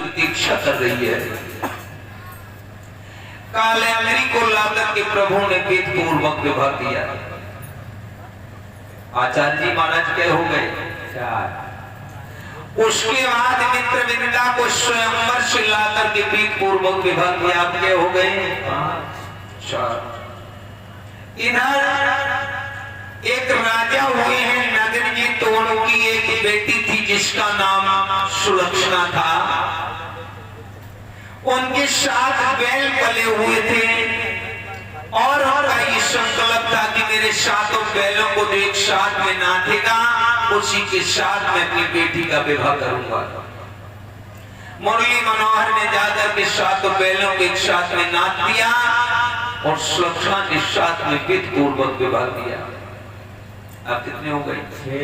प्रतीक्षा कर रही है। काले अंगरी को लाकर के प्रभु ने वेद पूर्वक विवाह किया। आचार्य जी महाराज क्या हो गए? 4। उसके बाद मित्र विंदा को स्वयंवर से लाकर के वेद पूर्वक विवाह किया। आप क्या हो गए? 4। इधर एक राजा हुए हैं नगर जी, तो उनकी एक बेटी थी जिसका नाम सुलक्षणा था। उनके 7 बैल पले हुए थे और उनका ये संकल्प था कि मेरे 7 बैलों को एक साथ में नाथेगा, उसी के साथ में अपनी बेटी का विवाह करूंगा। मुरली मनोहर ने जाकर के 7 बैलों को एक साथ में नाथ दिया और सुलक्षणा के साथ में विध पूर्वक विवाह किया। अब कितने हो गए? 6।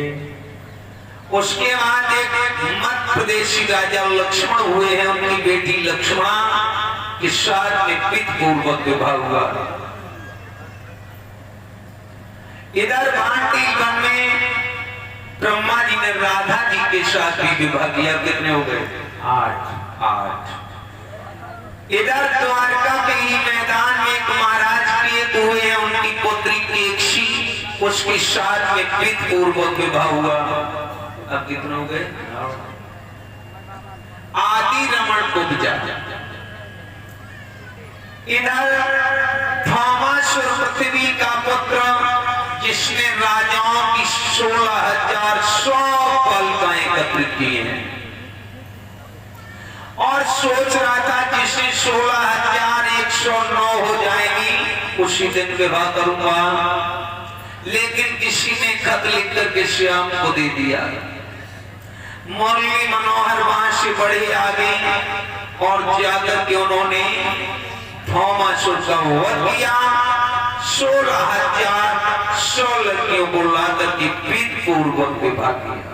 उसके बाद एक मध्य प्रदेशी राजा लक्ष्मण हुए हैं, उनकी बेटी लक्ष्मणा के साथ में विध पूर्वक विवाह हुआ। इधर भांति वन में ब्रह्मा जी ने राधा जी के साथ भी विवाह किया। कितने हो गए? 8। इधर द्वारका के ही मैदान में एक महाराज के हुए हैं, उनकी पुत्री केकसी, उसके साथ में विध पूर्वक विवाह हुआ। अब कितने हो गए? आदि रमण उपजा। इधर भामासुर पृथ्वी का पुत्र, जिसने राजाओं की 16,100 बालिकाएं एकत्रित की हैं और सोच रहा था जिसे 16,109 हो जाएगी उसी दिन विवाह करूंगा, लेकिन किसी ने खत लिख करके श्याम को दे दिया। मुरली मनोहर वहां से बढ़े आगे और जाकर के उन्होंने भामासुर का वध किया। 16,100 लड़कियों को लाकर के विध पूर्वक विवाह किया।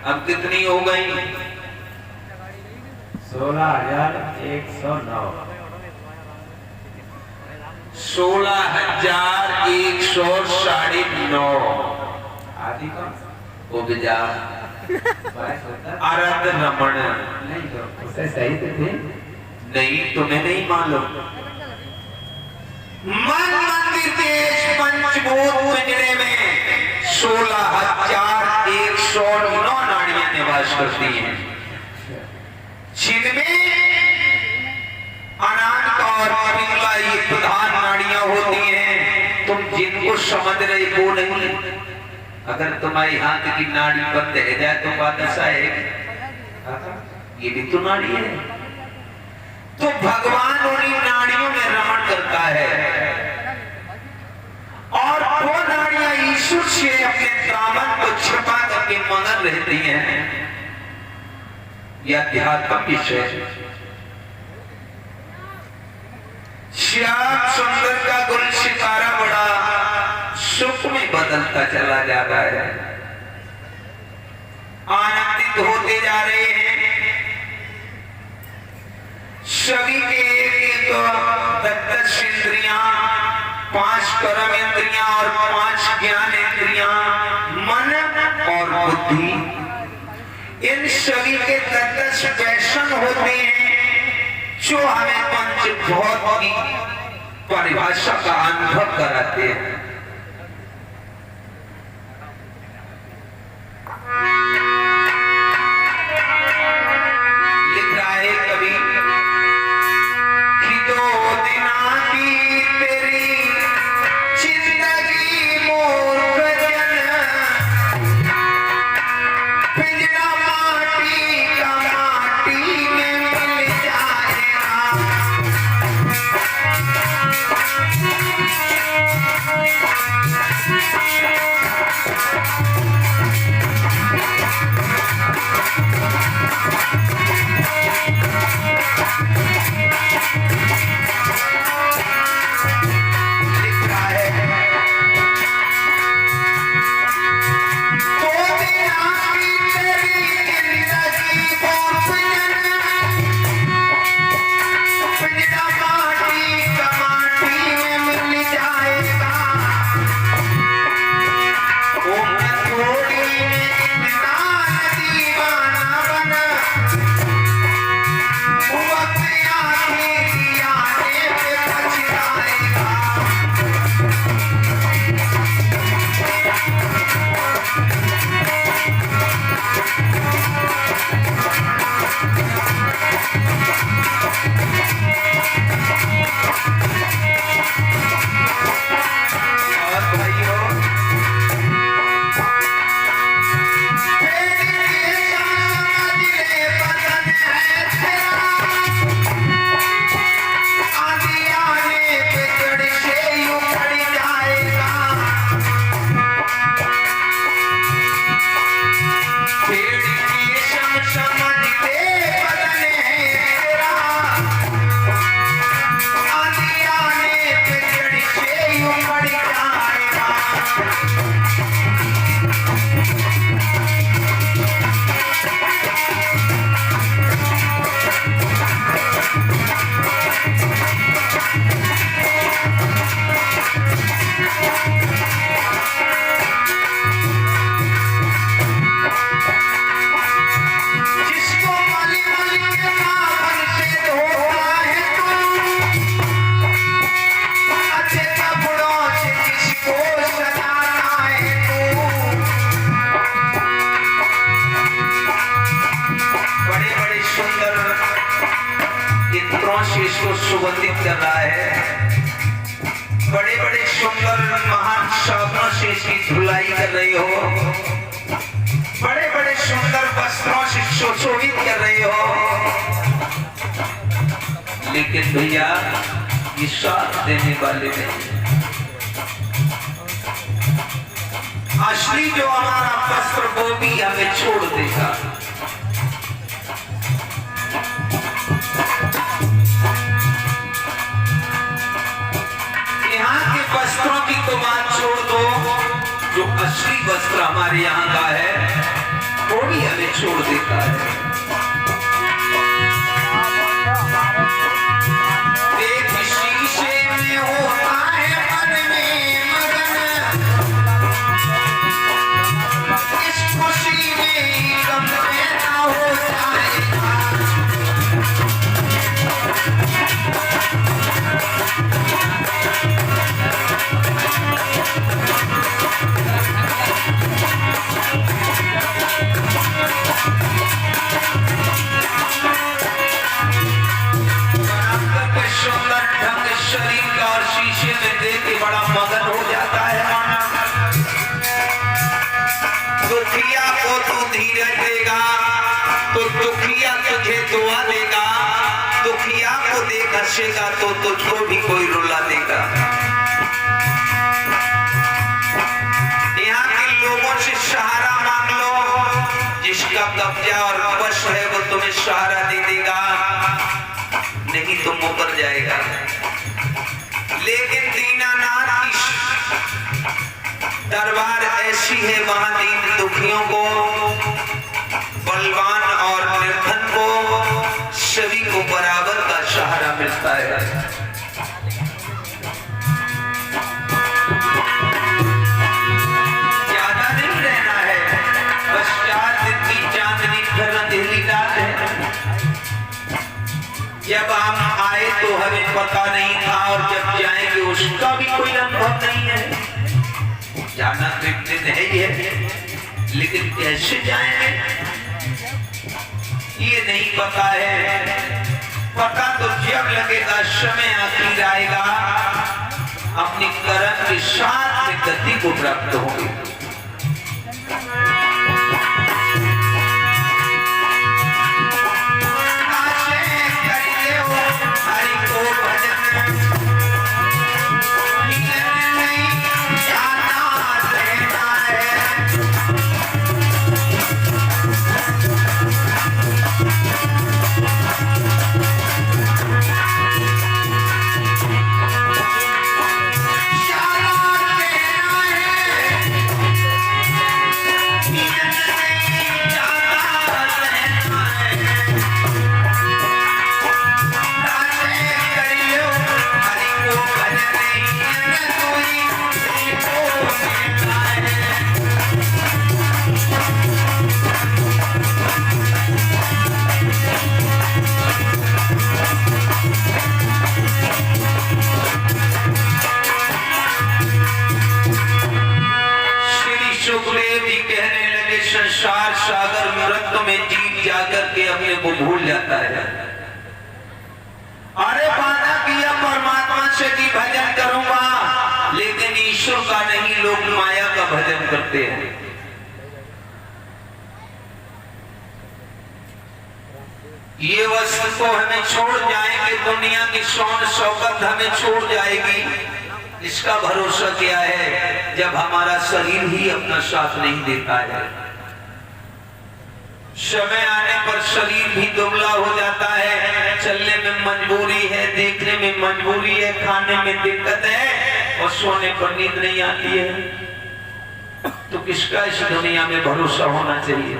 अब कितनी हो गई? 16,109। 16,109 आदि का उपजा। आराध रमण नहीं तो उसे सही तो थे। नहीं, तुम्हें नहीं मालूम। मन मंदिर देश पंचभूत पिंजरे में 16,109 नाड़ियां निवास करती हैं, जिनमें अनाथ और पिंगला ये प्रधान नाड़ियां होती हैं। तुम जिनको समझ रहे वो नहीं। अगर तुम्हारी हाथ की नाड़ी बंद रह जाए तो बात ऐसा है, ये भी तो नाड़ी है। तो भगवान उन्हीं नाड़ियों में रमण करता है और वो नाड़ियां ईश्वर से अपने दामन को छिपा करके मगन रहती हैं। यह अध्यात्म विषय। श्याम सुंदर का गुल सितारा बड़ा सुख में बदलता चला जा रहा है, आनंदित होते जा रहे हैं। सभी के एक दस इंद्रियां, 5 कर्म इंद्रियां और 5 ज्ञान इंद्रियां, मन और बुद्धि, इन सभी के 10 पैशन होते हैं जो हमें पंचभूत की परिभाषा का अनुभव कराते हैं। लिख रहा है कवि कि 2 दिन की तेरी जिंदगी मूर्ख जन, पिंजरा माटी का माटी में मिल जाएगा। शेष को सुगंधित कर रहा है। बड़े बड़े सुंदर महान साबुनों से इसकी धुलाई कर रहे हो, बड़े बड़े सुंदर वस्त्रों से सुशोभित कर रहे हो, लेकिन भैया ये साथ देने वाले नहीं। असली जो हमारा वस्त्र वो भी हमें छोड़ देगा। यहाँ के वस्त्रों की तो बात छोड़ दो, जो असली वस्त्र हमारे यहाँ का है वो भी हमें छोड़ देता है। एक शीशे में होता है मन में मगन, इस खुशी में गम पैदा होता है। सुंदर ढंग शरीर का और शीशे में देख के बड़ा मगन हो जाता है मानव। दुखिया को तू धीरज देगा तो दुखिया तुझे दुआ देगा, दुखिया को देख हंसेगा तो तुझको भी कोई रुला देगा। यहाँ के लोगों से सहारा मांग लो, जिसका कब्जा और वश है वो तुम्हें सहारा दे देगा, नहीं तो मुकर जाएगा। लेकिन दीनानाथ की दरबार ऐसी है, वहां दीन दुखियों को, बलवान और निर्धन को, सभी को बराबर का सहारा मिलता है। ज्यादा नहीं रहना है, बस 4 दिन की चांदनी फिर अंधेरी रात है। जब हम आए तो हमें पता नहीं था, और जब जाएंगे उसका भी कोई अनुभव नहीं है। जाना तो एक दिन है ही है, लेकिन कैसे जाएंगे ये नहीं पता है। पता तो जब लगेगा, समय आखिर आएगा, अपनी कर्म के साथ में गति को प्राप्त होंगे। संसार सागर मृत्यु में जीत जाकर के अपने को भूल जाता है। अरे वादा किया परमात्मा से कि भजन करूंगा, लेकिन ईश्वर का नहीं, लोग माया का भजन करते हैं। ये वस्तु को हमें छोड़ जाएंगे, दुनिया की शौन शौकत हमें छोड़ जाएगी, इसका भरोसा क्या है जब हमारा शरीर ही अपना साथ नहीं देता है। समय आने पर शरीर भी दुबला हो जाता है, चलने में मजबूरी है, देखने में मजबूरी है, खाने में दिक्कत है और सोने पर नींद नहीं आती है। तो किसका इस दुनिया में भरोसा होना चाहिए?